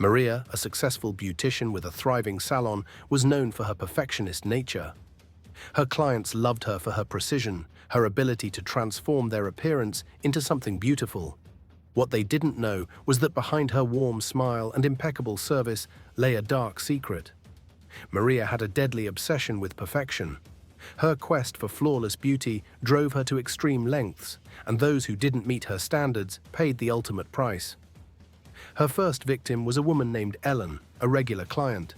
Maria, a successful beautician with a thriving salon, was known for her perfectionist nature. Her clients loved her for her precision, her ability to transform their appearance into something beautiful. What they didn't know was that behind her warm smile and impeccable service lay a dark secret. Maria had a deadly obsession with perfection. Her quest for flawless beauty drove her to extreme lengths, and those who didn't meet her standards paid the ultimate price. Her first victim was a woman named Ellen, a regular client.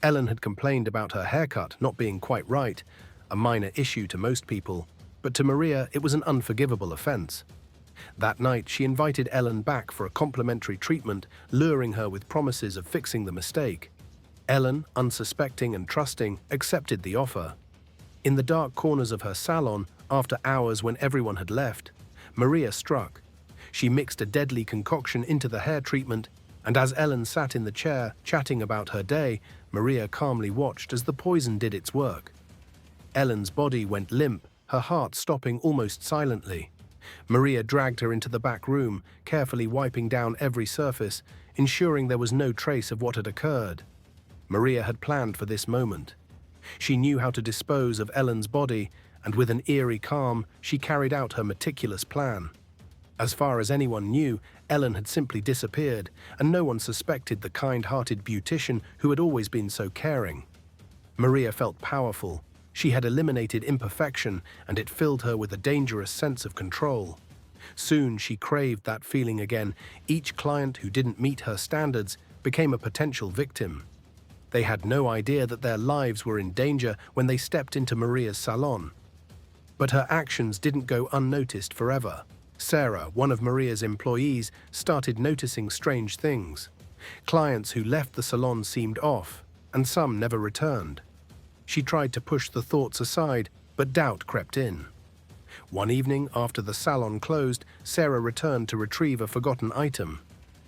Ellen had complained about her haircut not being quite right, a minor issue to most people, but to Maria it was an unforgivable offense. That night she invited Ellen back for a complimentary treatment, luring her with promises of fixing the mistake. Ellen, unsuspecting and trusting, accepted the offer. In the dark corners of her salon, after hours when everyone had left, Maria struck. She mixed a deadly concoction into the hair treatment, and as Ellen sat in the chair, chatting about her day, Maria calmly watched as the poison did its work. Ellen's body went limp, her heart stopping almost silently. Maria dragged her into the back room, carefully wiping down every surface, ensuring there was no trace of what had occurred. Maria had planned for this moment. She knew how to dispose of Ellen's body, and with an eerie calm, she carried out her meticulous plan. As far as anyone knew, Ellen had simply disappeared, and no one suspected the kind-hearted beautician who had always been so caring. Maria felt powerful. She had eliminated imperfection, and it filled her with a dangerous sense of control. Soon she craved that feeling again. Each client who didn't meet her standards became a potential victim. They had no idea that their lives were in danger when they stepped into Maria's salon. But her actions didn't go unnoticed forever. Sarah, one of Maria's employees, started noticing strange things. Clients who left the salon seemed off, and some never returned. She tried to push the thoughts aside, but doubt crept in. One evening, after the salon closed, Sarah returned to retrieve a forgotten item.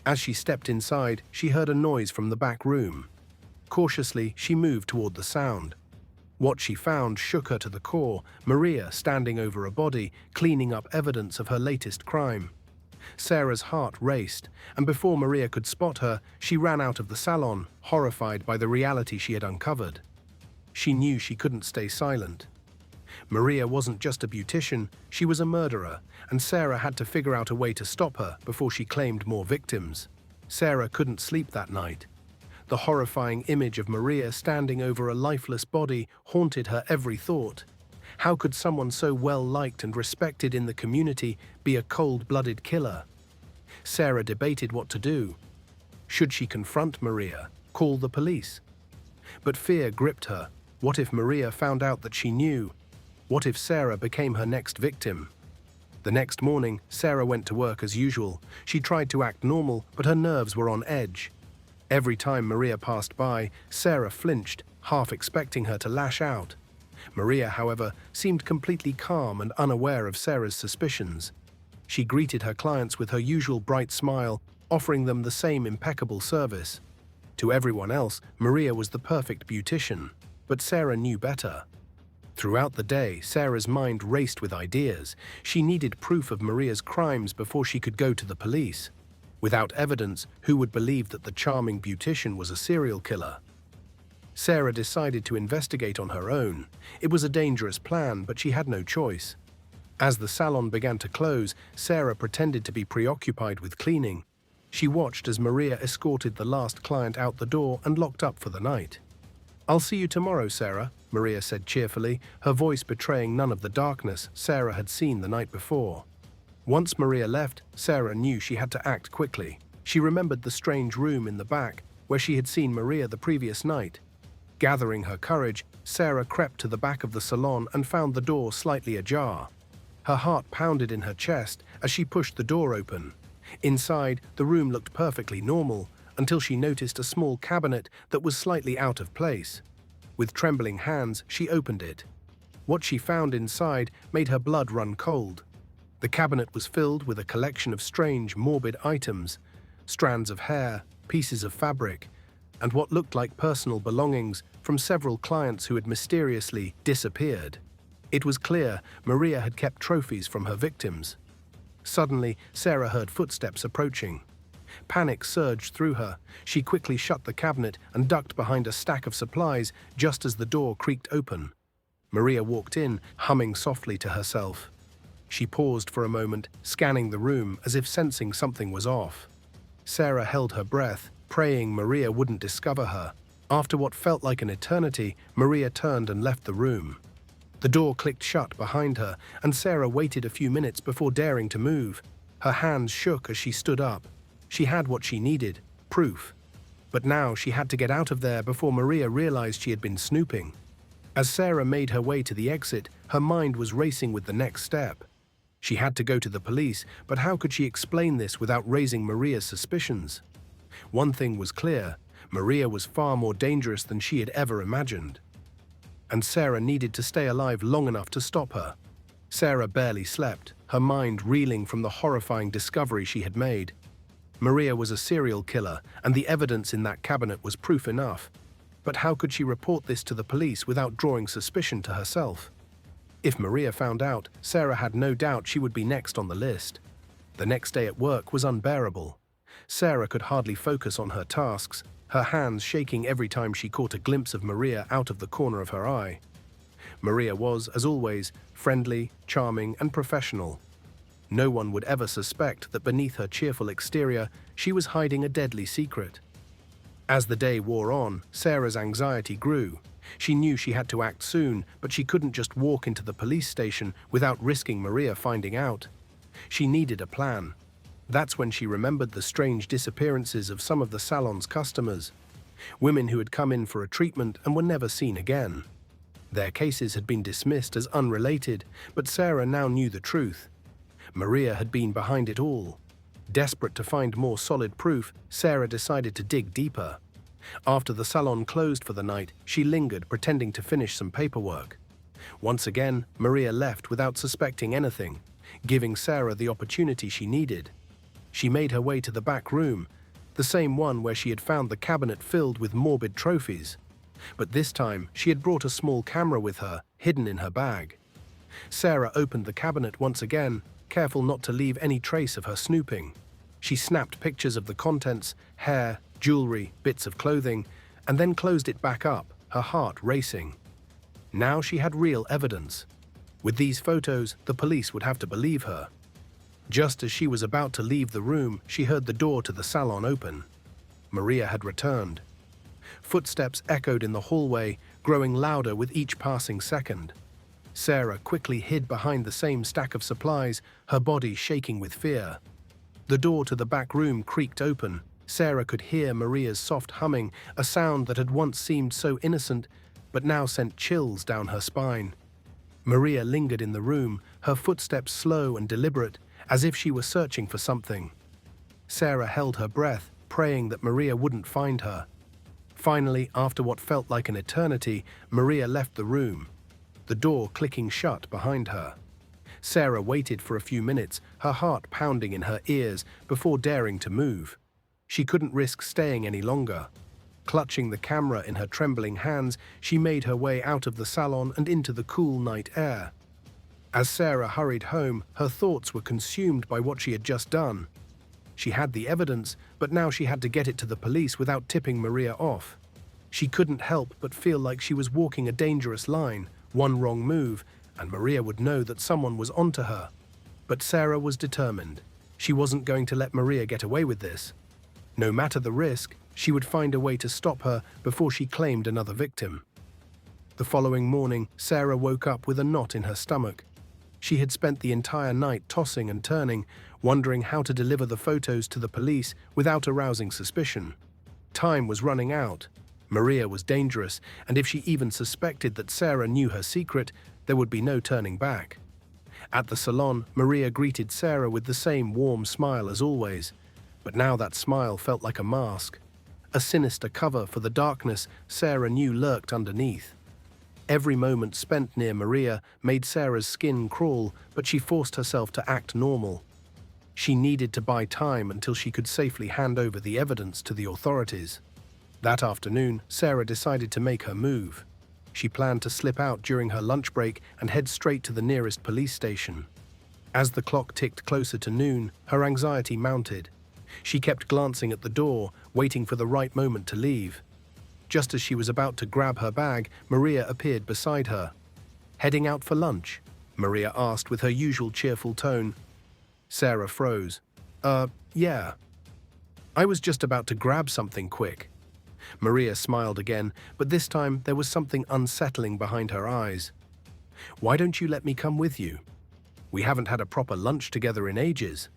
As she stepped inside, she heard a noise from the back room. Cautiously, she moved toward the sound. What she found shook her to the core, Maria standing over a body, cleaning up evidence of her latest crime. Sarah's heart raced, and before Maria could spot her, she ran out of the salon, horrified by the reality she had uncovered. She knew she couldn't stay silent. Maria wasn't just a beautician, she was a murderer, and Sarah had to figure out a way to stop her before she claimed more victims. Sarah couldn't sleep that night. The horrifying image of Maria standing over a lifeless body haunted her every thought. How could someone so well-liked and respected in the community be a cold-blooded killer? Sarah debated what to do. Should she confront Maria, call the police? But fear gripped her. What if Maria found out that she knew? What if Sarah became her next victim? The next morning, Sarah went to work as usual. She tried to act normal, but her nerves were on edge. Every time Maria passed by, Sarah flinched, half expecting her to lash out. Maria, however, seemed completely calm and unaware of Sarah's suspicions. She greeted her clients with her usual bright smile, offering them the same impeccable service. To everyone else, Maria was the perfect beautician, but Sarah knew better. Throughout the day, Sarah's mind raced with ideas. She needed proof of Maria's crimes before she could go to the police. Without evidence, who would believe that the charming beautician was a serial killer? Sarah decided to investigate on her own. It was a dangerous plan, but she had no choice. As the salon began to close, Sarah pretended to be preoccupied with cleaning. She watched as Maria escorted the last client out the door and locked up for the night. "I'll see you tomorrow, Sarah," Maria said cheerfully, her voice betraying none of the darkness Sarah had seen the night before. Once Maria left, Sarah knew she had to act quickly. She remembered the strange room in the back, where she had seen Maria the previous night. Gathering her courage, Sarah crept to the back of the salon and found the door slightly ajar. Her heart pounded in her chest as she pushed the door open. Inside, the room looked perfectly normal, until she noticed a small cabinet that was slightly out of place. With trembling hands, she opened it. What she found inside made her blood run cold. The cabinet was filled with a collection of strange, morbid items, strands of hair, pieces of fabric, and what looked like personal belongings from several clients who had mysteriously disappeared. It was clear Maria had kept trophies from her victims. Suddenly, Sarah heard footsteps approaching. Panic surged through her. She quickly shut the cabinet and ducked behind a stack of supplies just as the door creaked open. Maria walked in, humming softly to herself. She paused for a moment, scanning the room as if sensing something was off. Sarah held her breath, praying Maria wouldn't discover her. After what felt like an eternity, Maria turned and left the room. The door clicked shut behind her, and Sarah waited a few minutes before daring to move. Her hands shook as she stood up. She had what she needed, proof. But now she had to get out of there before Maria realized she had been snooping. As Sarah made her way to the exit, her mind was racing with the next step. She had to go to the police, but how could she explain this without raising Maria's suspicions? One thing was clear: Maria was far more dangerous than she had ever imagined. And Sarah needed to stay alive long enough to stop her. Sarah barely slept, her mind reeling from the horrifying discovery she had made. Maria was a serial killer, and the evidence in that cabinet was proof enough. But how could she report this to the police without drawing suspicion to herself? If Maria found out, Sarah had no doubt she would be next on the list. The next day at work was unbearable. Sarah could hardly focus on her tasks, her hands shaking every time she caught a glimpse of Maria out of the corner of her eye. Maria was, as always, friendly, charming, and professional. No one would ever suspect that beneath her cheerful exterior, she was hiding a deadly secret. As the day wore on, Sarah's anxiety grew. She knew she had to act soon, but she couldn't just walk into the police station without risking Maria finding out. She needed a plan. That's when she remembered the strange disappearances of some of the salon's customers. Women who had come in for a treatment and were never seen again. Their cases had been dismissed as unrelated, but Sarah now knew the truth. Maria had been behind it all. Desperate to find more solid proof, Sarah decided to dig deeper. After the salon closed for the night, she lingered, pretending to finish some paperwork. Once again, Maria left without suspecting anything, giving Sarah the opportunity she needed. She made her way to the back room, the same one where she had found the cabinet filled with morbid trophies. But this time, she had brought a small camera with her, hidden in her bag. Sarah opened the cabinet once again, careful not to leave any trace of her snooping. She snapped pictures of the contents, hair, jewelry, bits of clothing, and then closed it back up, her heart racing. Now she had real evidence. With these photos, the police would have to believe her. Just as she was about to leave the room, she heard the door to the salon open. Maria had returned. Footsteps echoed in the hallway, growing louder with each passing second. Sarah quickly hid behind the same stack of supplies, her body shaking with fear. The door to the back room creaked open. Sarah could hear Maria's soft humming, a sound that had once seemed so innocent, but now sent chills down her spine. Maria lingered in the room, her footsteps slow and deliberate, as if she were searching for something. Sarah held her breath, praying that Maria wouldn't find her. Finally, after what felt like an eternity, Maria left the room, the door clicking shut behind her. Sarah waited for a few minutes, her heart pounding in her ears, before daring to move. She couldn't risk staying any longer. Clutching the camera in her trembling hands, she made her way out of the salon and into the cool night air. As Sarah hurried home, her thoughts were consumed by what she had just done. She had the evidence, but now she had to get it to the police without tipping Maria off. She couldn't help but feel like she was walking a dangerous line. One wrong move, and Maria would know that someone was onto her. But Sarah was determined. She wasn't going to let Maria get away with this. No matter the risk, she would find a way to stop her before she claimed another victim. The following morning, Sarah woke up with a knot in her stomach. She had spent the entire night tossing and turning, wondering how to deliver the photos to the police without arousing suspicion. Time was running out. Maria was dangerous, and if she even suspected that Sarah knew her secret, there would be no turning back. At the salon, Maria greeted Sarah with the same warm smile as always, but now that smile felt like a mask, a sinister cover for the darkness Sarah knew lurked underneath. Every moment spent near Maria made Sarah's skin crawl, but she forced herself to act normal. She needed to buy time until she could safely hand over the evidence to the authorities. That afternoon, Sarah decided to make her move. She planned to slip out during her lunch break and head straight to the nearest police station. As the clock ticked closer to noon, her anxiety mounted. She kept glancing at the door, waiting for the right moment to leave. Just as she was about to grab her bag, Maria appeared beside her. "Heading out for lunch?" Maria asked with her usual cheerful tone. Sarah froze. Yeah. I was just about to grab something quick." Maria smiled again, but this time there was something unsettling behind her eyes. "Why don't you let me come with you? We haven't had a proper lunch together in ages."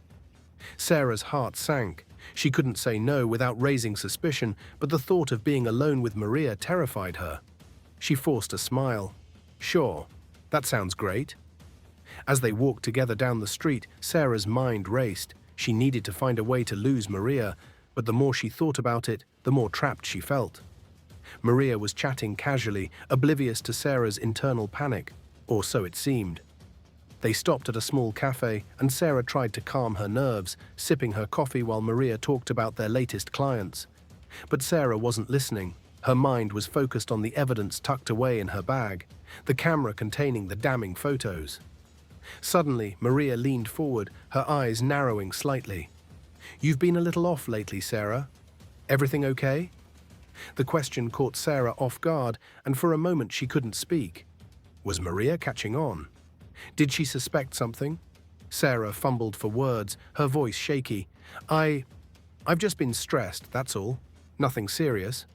Sarah's heart sank. She couldn't say no without raising suspicion, but the thought of being alone with Maria terrified her. She forced a smile. "Sure, that sounds great." As they walked together down the street, Sarah's mind raced. She needed to find a way to lose Maria, but the more she thought about it, the more trapped she felt. Maria was chatting casually, oblivious to Sarah's internal panic, or so it seemed. They stopped at a small cafe, and Sarah tried to calm her nerves, sipping her coffee while Maria talked about their latest clients. But Sarah wasn't listening. Her mind was focused on the evidence tucked away in her bag, the camera containing the damning photos. Suddenly, Maria leaned forward, her eyes narrowing slightly. "You've been a little off lately, Sarah. Everything okay?" The question caught Sarah off guard, and for a moment she couldn't speak. Was Maria catching on? Did she suspect something? Sarah fumbled for words, her voice shaky. I've just been stressed, that's all. Nothing serious."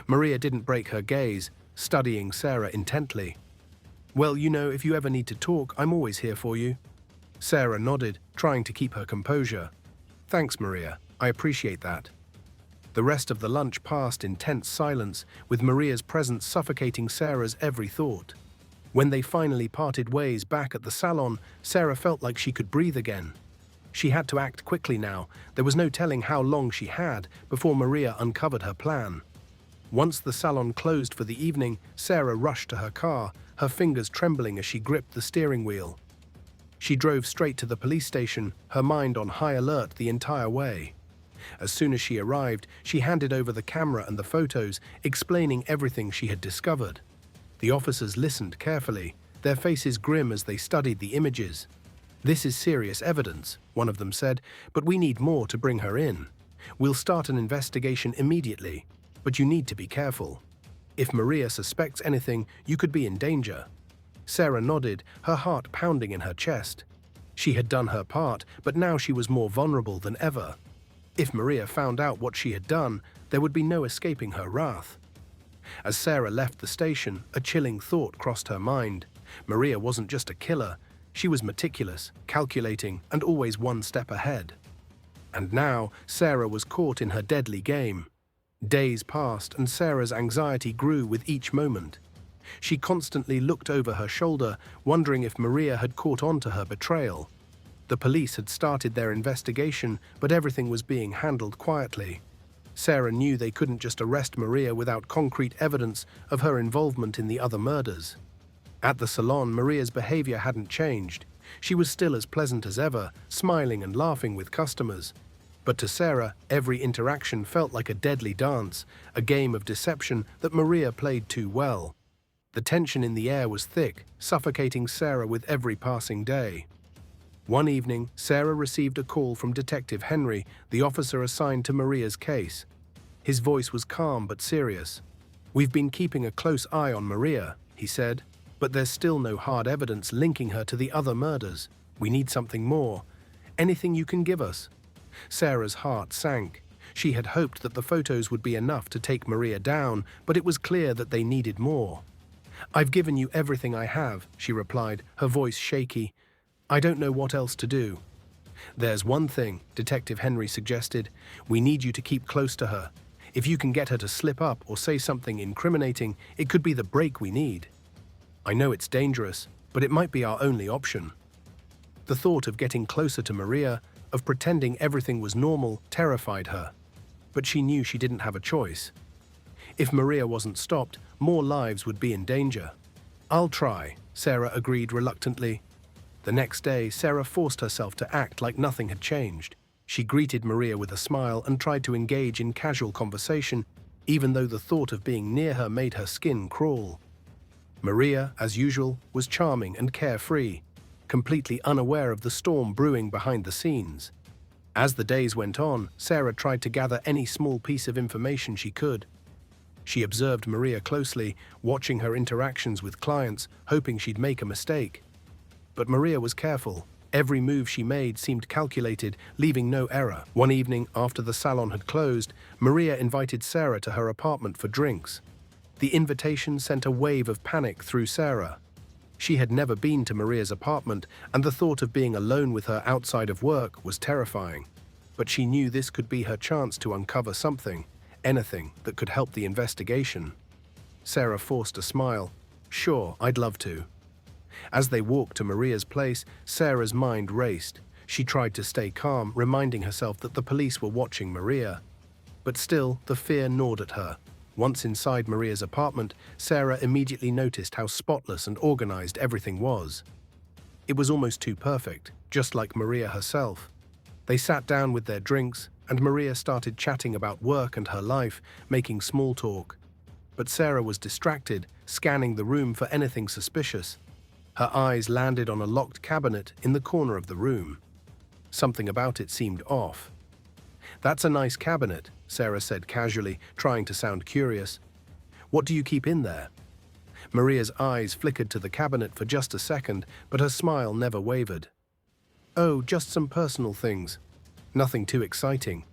Maria didn't break her gaze, studying Sarah intently. "Well, if you ever need to talk, I'm always here for you." Sarah nodded, trying to keep her composure. "Thanks, Maria. I appreciate that." The rest of the lunch passed in tense silence, with Maria's presence suffocating Sarah's every thought. When they finally parted ways back at the salon, Sarah felt like she could breathe again. She had to act quickly now. There was no telling how long she had before Maria uncovered her plan. Once the salon closed for the evening, Sarah rushed to her car, her fingers trembling as she gripped the steering wheel. She drove straight to the police station, her mind on high alert the entire way. As soon as she arrived, she handed over the camera and the photos, explaining everything she had discovered. The officers listened carefully, their faces grim as they studied the images. "This is serious evidence," one of them said, "but we need more to bring her in. We'll start an investigation immediately, but you need to be careful. If Maria suspects anything, you could be in danger." Sarah nodded, her heart pounding in her chest. She had done her part, but now she was more vulnerable than ever. If Maria found out what she had done, there would be no escaping her wrath. As Sarah left the station, a chilling thought crossed her mind. Maria wasn't just a killer, she was meticulous, calculating, and always one step ahead. And now, Sarah was caught in her deadly game. Days passed, and Sarah's anxiety grew with each moment. She constantly looked over her shoulder, wondering if Maria had caught on to her betrayal. The police had started their investigation, but everything was being handled quietly. Sarah knew they couldn't just arrest Maria without concrete evidence of her involvement in the other murders. At the salon, Maria's behavior hadn't changed. She was still as pleasant as ever, smiling and laughing with customers. But to Sarah, every interaction felt like a deadly dance, a game of deception that Maria played too well. The tension in the air was thick, suffocating Sarah with every passing day. One evening, Sarah received a call from Detective Henry, the officer assigned to Maria's case. His voice was calm but serious. "We've been keeping a close eye on Maria," he said, "but there's still no hard evidence linking her to the other murders. We need something more. Anything you can give us?" Sarah's heart sank. She had hoped that the photos would be enough to take Maria down, but it was clear that they needed more. "I've given you everything I have," she replied, her voice shaky. "I don't know what else to do." "There's one thing," Detective Henry suggested. "We need you to keep close to her. If you can get her to slip up or say something incriminating, it could be the break we need. I know it's dangerous, but it might be our only option." The thought of getting closer to Maria, of pretending everything was normal, terrified her. But she knew she didn't have a choice. If Maria wasn't stopped, more lives would be in danger. "I'll try," Sarah agreed reluctantly. The next day, Sarah forced herself to act like nothing had changed. She greeted Maria with a smile and tried to engage in casual conversation, even though the thought of being near her made her skin crawl. Maria, as usual, was charming and carefree, completely unaware of the storm brewing behind the scenes. As the days went on, Sarah tried to gather any small piece of information she could. She observed Maria closely, watching her interactions with clients, hoping she'd make a mistake. But Maria was careful. Every move she made seemed calculated, leaving no error. One evening, after the salon had closed, Maria invited Sarah to her apartment for drinks. The invitation sent a wave of panic through Sarah. She had never been to Maria's apartment, and the thought of being alone with her outside of work was terrifying. But she knew this could be her chance to uncover something, anything that could help the investigation. Sarah forced a smile. "Sure, I'd love to." As they walked to Maria's place, Sarah's mind raced. She tried to stay calm, reminding herself that the police were watching Maria. But still, the fear gnawed at her. Once inside Maria's apartment, Sarah immediately noticed how spotless and organized everything was. It was almost too perfect, just like Maria herself. They sat down with their drinks, and Maria started chatting about work and her life, making small talk. But Sarah was distracted, scanning the room for anything suspicious. Her eyes landed on a locked cabinet in the corner of the room. Something about it seemed off. "That's a nice cabinet," Sarah said casually, trying to sound curious. "What do you keep in there?" Maria's eyes flickered to the cabinet for just a second, but her smile never wavered. "Oh, just some personal things. Nothing too exciting."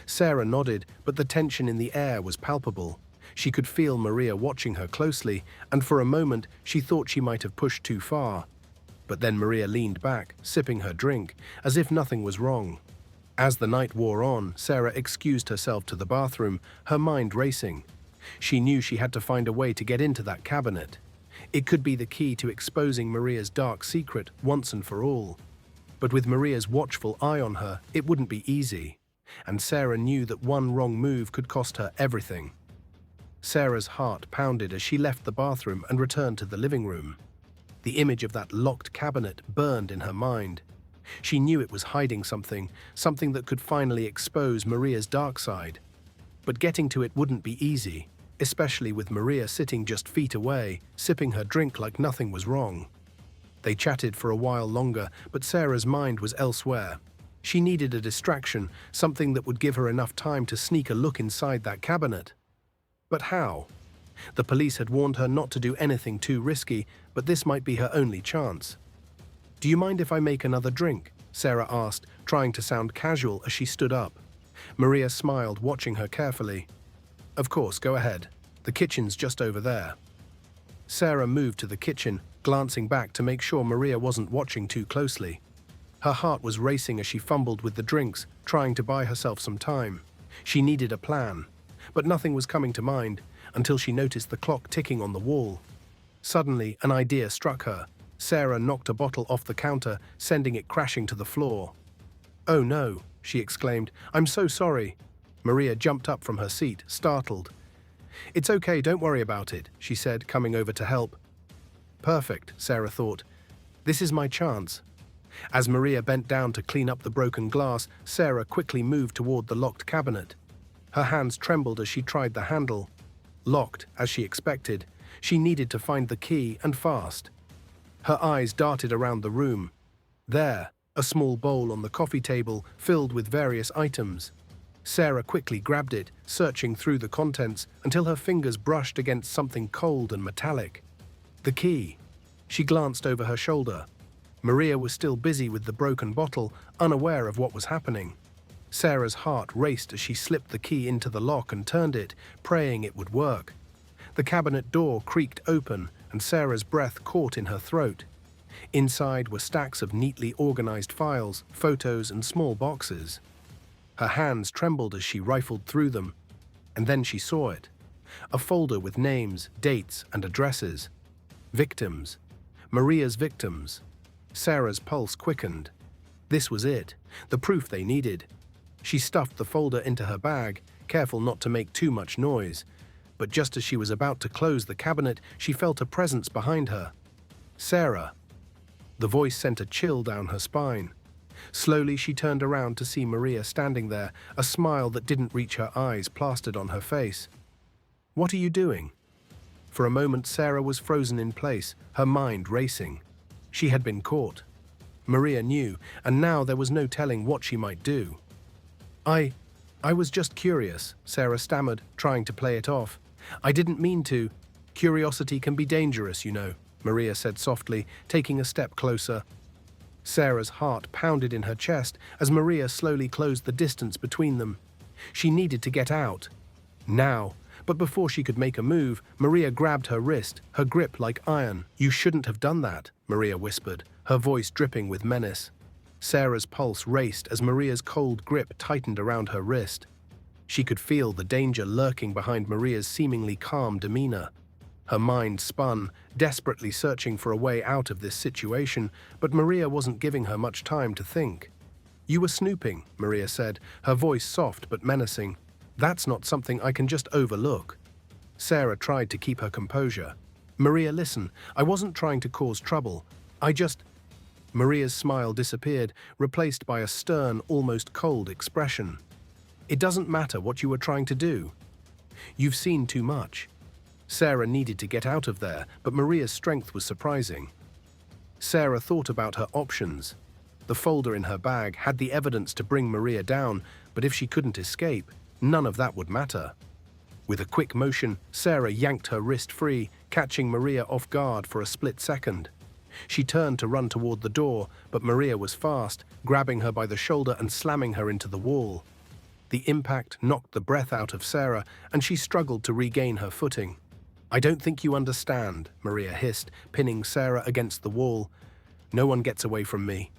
Sarah nodded, but the tension in the air was palpable. She could feel Maria watching her closely, and for a moment she thought she might have pushed too far. But then Maria leaned back, sipping her drink, as if nothing was wrong. As the night wore on, Sarah excused herself to the bathroom, her mind racing. She knew she had to find a way to get into that cabinet. It could be the key to exposing Maria's dark secret once and for all. But with Maria's watchful eye on her, it wouldn't be easy. And Sarah knew that one wrong move could cost her everything. Sarah's heart pounded as she left the bathroom and returned to the living room. The image of that locked cabinet burned in her mind. She knew it was hiding something that could finally expose Maria's dark side. But getting to it wouldn't be easy, especially with Maria sitting just feet away, sipping her drink like nothing was wrong. They chatted for a while longer, but Sarah's mind was elsewhere. She needed a distraction, something that would give her enough time to sneak a look inside that cabinet. But how? The police had warned her not to do anything too risky, but this might be her only chance. "Do you mind if I make another drink?" Sarah asked, trying to sound casual as she stood up. Maria smiled, watching her carefully. "Of course, go ahead. The kitchen's just over there." Sarah moved to the kitchen, glancing back to make sure Maria wasn't watching too closely. Her heart was racing as she fumbled with the drinks, trying to buy herself some time. She needed a plan. But nothing was coming to mind until she noticed the clock ticking on the wall. Suddenly, an idea struck her. Sarah knocked a bottle off the counter, sending it crashing to the floor. "Oh no," she exclaimed. "I'm so sorry." Maria jumped up from her seat, startled. "It's okay, don't worry about it," she said, coming over to help. Perfect, Sarah thought. This is my chance. As Maria bent down to clean up the broken glass, Sarah quickly moved toward the locked cabinet. Her hands trembled as she tried the handle. Locked, as she expected. She needed to find the key, and fast. Her eyes darted around the room. There, a small bowl on the coffee table filled with various items. Sarah quickly grabbed it, searching through the contents until her fingers brushed against something cold and metallic. The key. She glanced over her shoulder. Maria was still busy with the broken bottle, unaware of what was happening. Sarah's heart raced as she slipped the key into the lock and turned it, praying it would work. The cabinet door creaked open, and Sarah's breath caught in her throat. Inside were stacks of neatly organized files, photos, and small boxes. Her hands trembled as she rifled through them, and then she saw it. A folder with names, dates, and addresses. Victims. Maria's victims. Sarah's pulse quickened. This was it, the proof they needed. She stuffed the folder into her bag, careful not to make too much noise. But just as she was about to close the cabinet, she felt a presence behind her. "Sarah." The voice sent a chill down her spine. Slowly she turned around to see Maria standing there, a smile that didn't reach her eyes plastered on her face. "What are you doing?" For a moment Sarah was frozen in place, her mind racing. She had been caught. Maria knew, and now there was no telling what she might do. I was just curious, Sarah stammered, trying to play it off. I didn't mean to. Curiosity can be dangerous, you know, Maria said softly, taking a step closer. Sarah's heart pounded in her chest as Maria slowly closed the distance between them. She needed to get out. Now. But before she could make a move, Maria grabbed her wrist, her grip like iron. You shouldn't have done that, Maria whispered, her voice dripping with menace. Sarah's pulse raced as Maria's cold grip tightened around her wrist. She could feel the danger lurking behind Maria's seemingly calm demeanor. Her mind spun, desperately searching for a way out of this situation, but Maria wasn't giving her much time to think. You were snooping, Maria said, her voice soft but menacing. That's not something I can just overlook. Sarah tried to keep her composure. Maria, listen, I wasn't trying to cause trouble. Maria's smile disappeared, replaced by a stern, almost cold expression. It doesn't matter what you were trying to do. You've seen too much. Sarah needed to get out of there, but Maria's strength was surprising. Sarah thought about her options. The folder in her bag had the evidence to bring Maria down, but if she couldn't escape, none of that would matter. With a quick motion, Sarah yanked her wrist free, catching Maria off guard for a split second. She turned to run toward the door, but Maria was fast, grabbing her by the shoulder and slamming her into the wall. The impact knocked the breath out of Sarah, and she struggled to regain her footing. I don't think you understand, Maria hissed, pinning Sarah against the wall. No one gets away from me.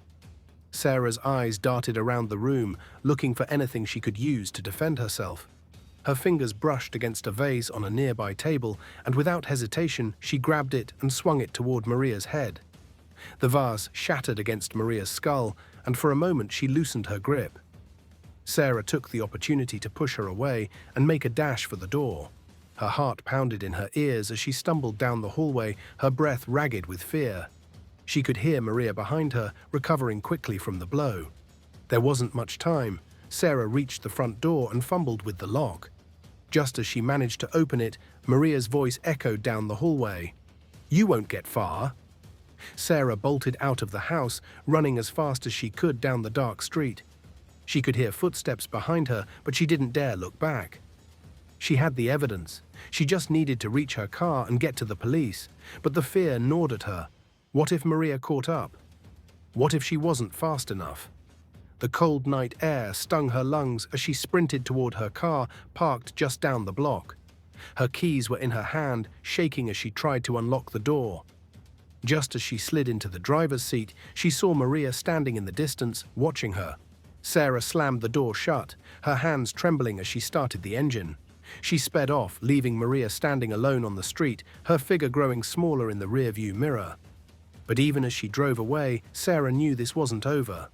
Sarah's eyes darted around the room, looking for anything she could use to defend herself. Her fingers brushed against a vase on a nearby table, and without hesitation, she grabbed it and swung it toward Maria's head. The vase shattered against Maria's skull, and for a moment she loosened her grip. Sarah took the opportunity to push her away and make a dash for the door. Her heart pounded in her ears as she stumbled down the hallway, her breath ragged with fear. She could hear Maria behind her, recovering quickly from the blow. There wasn't much time. Sarah reached the front door and fumbled with the lock. Just as she managed to open it, Maria's voice echoed down the hallway. You won't get far. Sarah bolted out of the house, running as fast as she could down the dark street. She could hear footsteps behind her, but she didn't dare look back. She had the evidence. She just needed to reach her car and get to the police, but the fear gnawed at her. What if Maria caught up? What if she wasn't fast enough? The cold night air stung her lungs as she sprinted toward her car, parked just down the block. Her keys were in her hand, shaking as she tried to unlock the door. Just as she slid into the driver's seat, she saw Maria standing in the distance, watching her. Sarah slammed the door shut, her hands trembling as she started the engine. She sped off, leaving Maria standing alone on the street, her figure growing smaller in the rearview mirror. But even as she drove away, Sarah knew this wasn't over.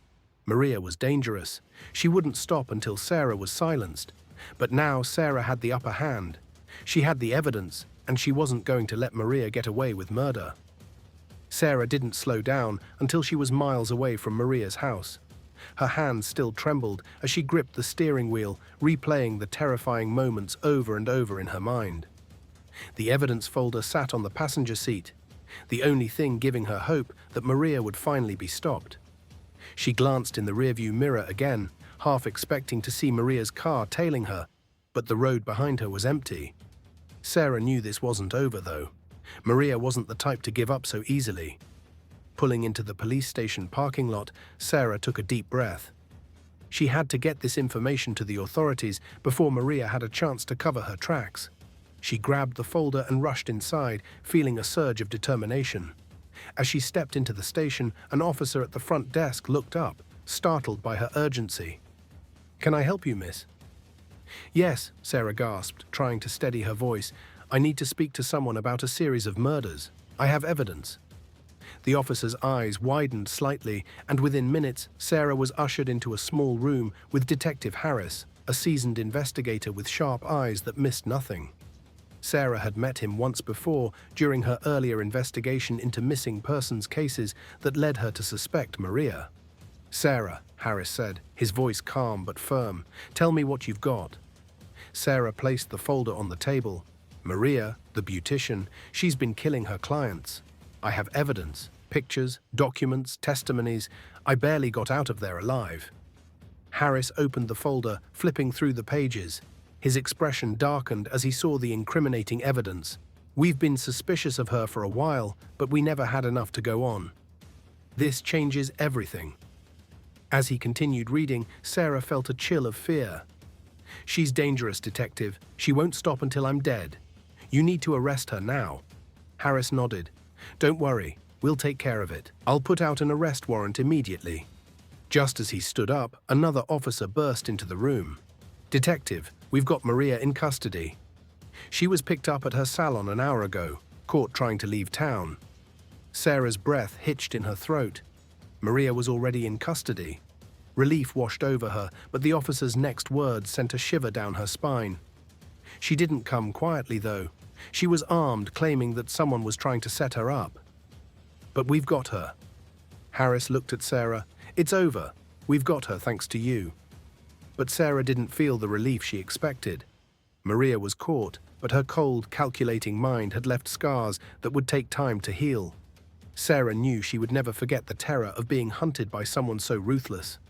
Maria was dangerous. She wouldn't stop until Sarah was silenced. But now Sarah had the upper hand. She had the evidence, and she wasn't going to let Maria get away with murder. Sarah didn't slow down until she was miles away from Maria's house. Her hands still trembled as she gripped the steering wheel, replaying the terrifying moments over and over in her mind. The evidence folder sat on the passenger seat, the only thing giving her hope that Maria would finally be stopped. She glanced in the rearview mirror again, half expecting to see Maria's car tailing her, but the road behind her was empty. Sarah knew this wasn't over, though. Maria wasn't the type to give up so easily. Pulling into the police station parking lot, Sarah took a deep breath. She had to get this information to the authorities before Maria had a chance to cover her tracks. She grabbed the folder and rushed inside, feeling a surge of determination. As she stepped into the station, an officer at the front desk looked up, startled by her urgency. "Can I help you, miss?" "Yes," Sarah gasped, trying to steady her voice. "I need to speak to someone about a series of murders. I have evidence." The officer's eyes widened slightly, and within minutes, Sarah was ushered into a small room with Detective Harris, a seasoned investigator with sharp eyes that missed nothing. Sarah had met him once before during her earlier investigation into missing persons cases that led her to suspect Maria. "Sarah," Harris said, his voice calm but firm, "tell me what you've got." Sarah placed the folder on the table. "Maria, the beautician, she's been killing her clients. I have evidence, Pictures, documents, testimonies. I barely got out of there alive. Harris opened the folder, flipping through the pages. His expression darkened as he saw the incriminating evidence. We've been suspicious of her for a while, but we never had enough to go on. This changes everything. As he continued reading, Sarah felt a chill of fear. She's dangerous, detective. She won't stop until I'm dead. You need to arrest her now. Harris nodded. Don't worry, we'll take care of it. I'll put out an arrest warrant immediately. Just as he stood up, another officer burst into the room. Detective, we've got Maria in custody. She was picked up at her salon an hour ago, caught trying to leave town. Sarah's breath hitched in her throat. Maria was already in custody. Relief washed over her, but the officer's next words sent a shiver down her spine. She didn't come quietly, though. She was armed, claiming that someone was trying to set her up. But we've got her. Harris looked at Sarah. It's over. We've got her thanks to you. But Sarah didn't feel the relief she expected. Maria was caught, but her cold, calculating mind had left scars that would take time to heal. Sarah knew she would never forget the terror of being hunted by someone so ruthless.